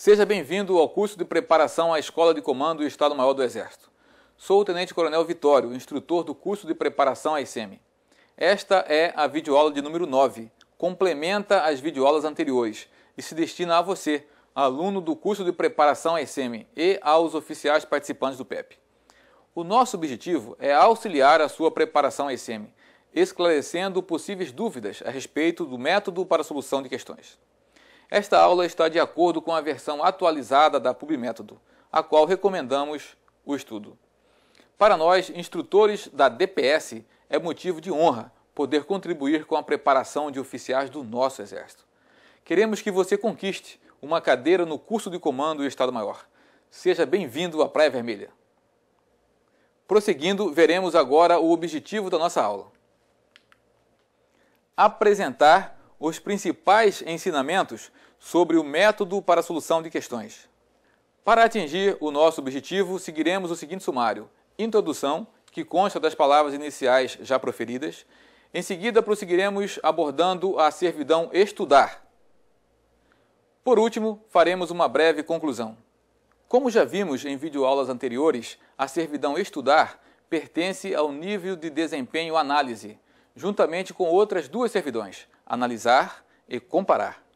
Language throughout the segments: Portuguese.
Seja bem-vindo ao curso de preparação à Escola de Comando e Estado-Maior do Exército. Sou o Tenente Coronel Vitório, instrutor do curso de preparação à ICEME. Esta é a videoaula de número 9, complementa as videoaulas anteriores e se destina a você, aluno do curso de preparação à ICEME, e aos oficiais participantes do PEP. O nosso objetivo é auxiliar a sua preparação à ICEME, esclarecendo possíveis dúvidas a respeito do método para a solução de questões. Esta aula está de acordo com a versão atualizada da PubMétodo, a qual recomendamos o estudo. Para nós, instrutores da DPS, é motivo de honra poder contribuir com a preparação de oficiais do nosso Exército. Queremos que você conquiste uma cadeira no curso de Comando e Estado-Maior. Seja bem-vindo à Praia Vermelha. Prosseguindo, veremos agora o objetivo da nossa aula. Apresentar os principais ensinamentos sobre o método para a solução de questões. Para atingir o nosso objetivo, seguiremos o seguinte sumário: introdução, que consta das palavras iniciais já proferidas. Em seguida, prosseguiremos abordando a servidão estudar. Por último, faremos uma breve conclusão. Como já vimos em videoaulas anteriores, a servidão estudar pertence ao nível de desempenho análise, juntamente com outras duas servidões, analisar e comparar.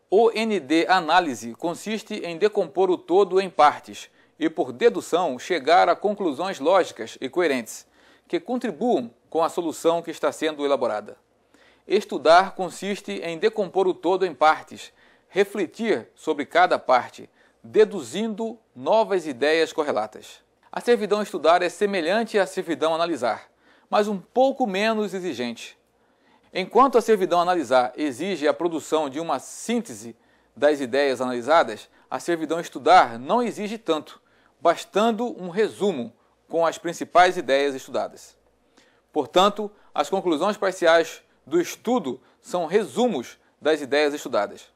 O ND análise consiste em decompor o todo em partes e, por dedução, chegar a conclusões lógicas e coerentes, que contribuam com a solução que está sendo elaborada. Estudar consiste em decompor o todo em partes, refletir sobre cada parte, deduzindo novas ideias correlatas. A servidão estudar é semelhante à servidão analisar, mas um pouco menos exigente. Enquanto a servidão analisar exige a produção de uma síntese das ideias analisadas, a servidão estudar não exige tanto, bastando um resumo com as principais ideias estudadas. Portanto, as conclusões parciais do estudo são resumos das ideias estudadas.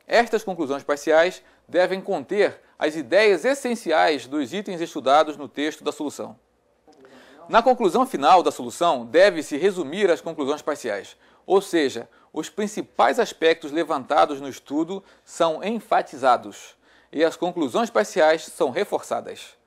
Estas conclusões parciais devem conter as ideias essenciais dos itens estudados no texto da solução. Na conclusão final da solução, deve-se resumir as conclusões parciais, ou seja, os principais aspectos levantados no estudo são enfatizados e as conclusões parciais são reforçadas.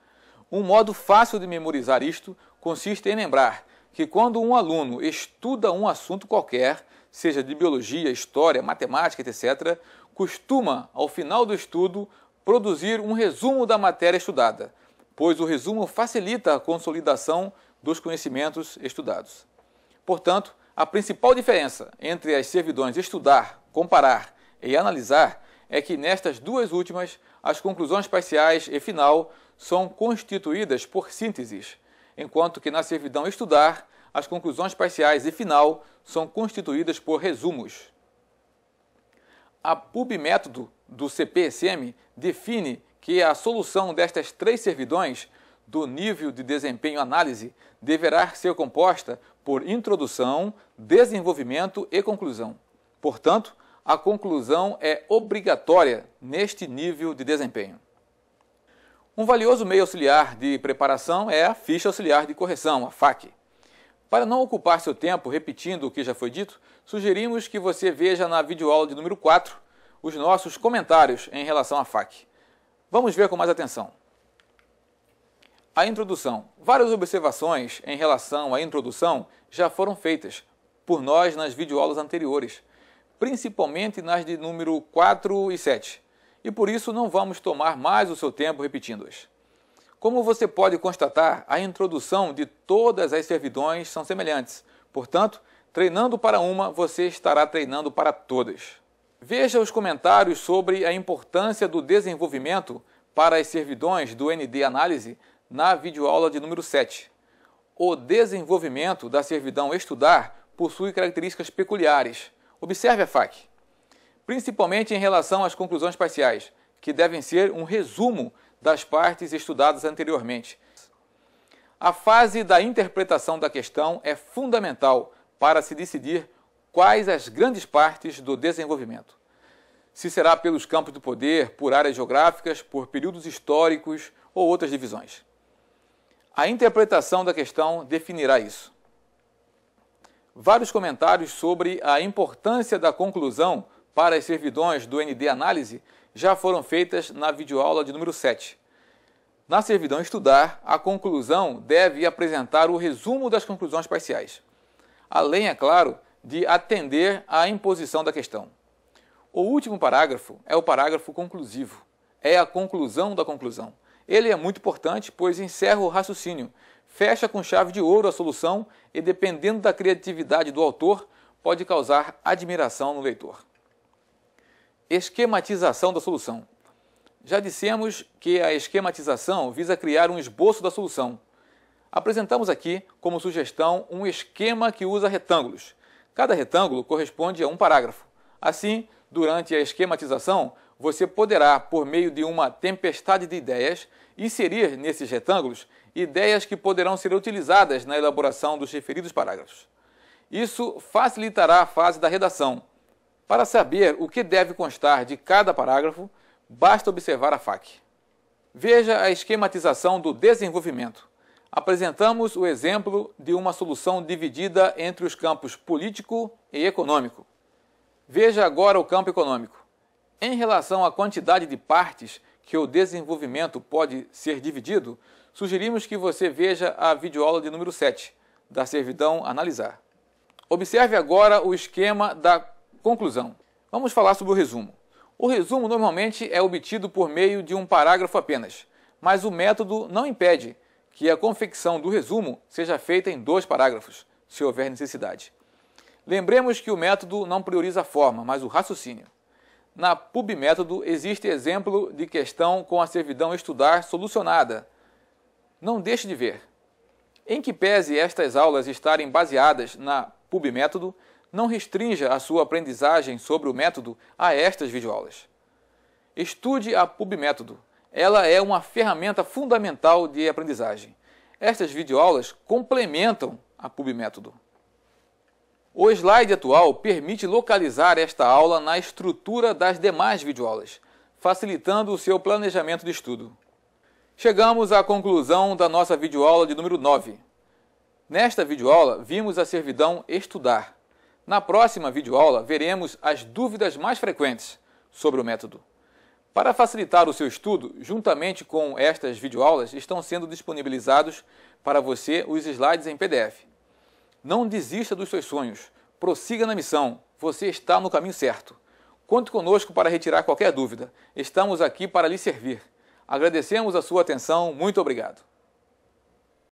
Um modo fácil de memorizar isto consiste em lembrar que quando um aluno estuda um assunto qualquer, seja de biologia, história, matemática, etc., costuma, ao final do estudo, produzir um resumo da matéria estudada, pois o resumo facilita a consolidação dos conhecimentos estudados. Portanto, a principal diferença entre as servidões estudar, comparar e analisar é que nestas duas últimas, as conclusões parciais e final são constituídas por sínteses, enquanto que na servidão estudar, as conclusões parciais e final são constituídas por resumos. A PubMétodo do CPSM define que a solução destas três servidões do nível de desempenho análise deverá ser composta por introdução, desenvolvimento e conclusão. Portanto, a conclusão é obrigatória neste nível de desempenho. Um valioso meio auxiliar de preparação é a ficha auxiliar de correção, a FAQ. Para não ocupar seu tempo repetindo o que já foi dito, sugerimos que você veja na videoaula de número 4 os nossos comentários em relação à FAQ. Vamos ver com mais atenção. A introdução. Várias observações em relação à introdução já foram feitas por nós nas videoaulas anteriores, principalmente nas de número 4 e 7, e por isso não vamos tomar mais o seu tempo repetindo-as. Como você pode constatar, a introdução de todas as servidões são semelhantes, portanto, treinando para uma, você estará treinando para todas. Veja os comentários sobre a importância do desenvolvimento para as servidões do ND Análise na videoaula de número 7. O desenvolvimento da servidão estudar possui características peculiares. Observe a FAQ. Principalmente em relação às conclusões parciais, que devem ser um resumo das partes estudadas anteriormente. A fase da interpretação da questão é fundamental para se decidir quais as grandes partes do desenvolvimento. Se será pelos campos do poder, por áreas geográficas, por períodos históricos ou outras divisões. A interpretação da questão definirá isso. Vários comentários sobre a importância da conclusão para as servidões do ND Análise já foram feitas na videoaula de número 7. Na servidão Estudar, a conclusão deve apresentar o resumo das conclusões parciais, além, é claro, de atender à imposição da questão. O último parágrafo é o parágrafo conclusivo, é a conclusão da conclusão. Ele é muito importante, pois encerra o raciocínio, fecha com chave de ouro a solução e, dependendo da criatividade do autor, pode causar admiração no leitor. Esquematização da solução. Já dissemos que a esquematização visa criar um esboço da solução. Apresentamos aqui, como sugestão, um esquema que usa retângulos. Cada retângulo corresponde a um parágrafo. Assim, durante a esquematização, você poderá, por meio de uma tempestade de ideias, inserir nesses retângulos ideias que poderão ser utilizadas na elaboração dos referidos parágrafos. Isso facilitará a fase da redação. Para saber o que deve constar de cada parágrafo, basta observar a FAQ. Veja a esquematização do desenvolvimento. Apresentamos o exemplo de uma solução dividida entre os campos político e econômico. Veja agora o campo econômico. Em relação à quantidade de partes que o desenvolvimento pode ser dividido, sugerimos que você veja a videoaula de número 7, da servidão Analisar. Observe agora o esquema da conclusão. Vamos falar sobre o resumo. O resumo normalmente é obtido por meio de um parágrafo apenas, mas o método não impede que a confecção do resumo seja feita em 2 parágrafos, se houver necessidade. Lembremos que o método não prioriza a forma, mas o raciocínio. Na PubMétodo existe exemplo de questão com a servidão Estudar solucionada. Não deixe de ver. Em que pese estas aulas estarem baseadas na PubMétodo, não restrinja a sua aprendizagem sobre o método a estas videoaulas. Estude a PubMétodo. Ela é uma ferramenta fundamental de aprendizagem. Estas videoaulas complementam a PubMétodo. O slide atual permite localizar esta aula na estrutura das demais videoaulas, facilitando o seu planejamento de estudo. Chegamos à conclusão da nossa videoaula de número 9. Nesta videoaula, vimos a servidão Estudar. Na próxima videoaula, veremos as dúvidas mais frequentes sobre o método. Para facilitar o seu estudo, juntamente com estas videoaulas, estão sendo disponibilizados para você os slides em PDF. Não desista dos seus sonhos. Prossiga na missão. Você está no caminho certo. Conte conosco para retirar qualquer dúvida. Estamos aqui para lhe servir. Agradecemos a sua atenção. Muito obrigado.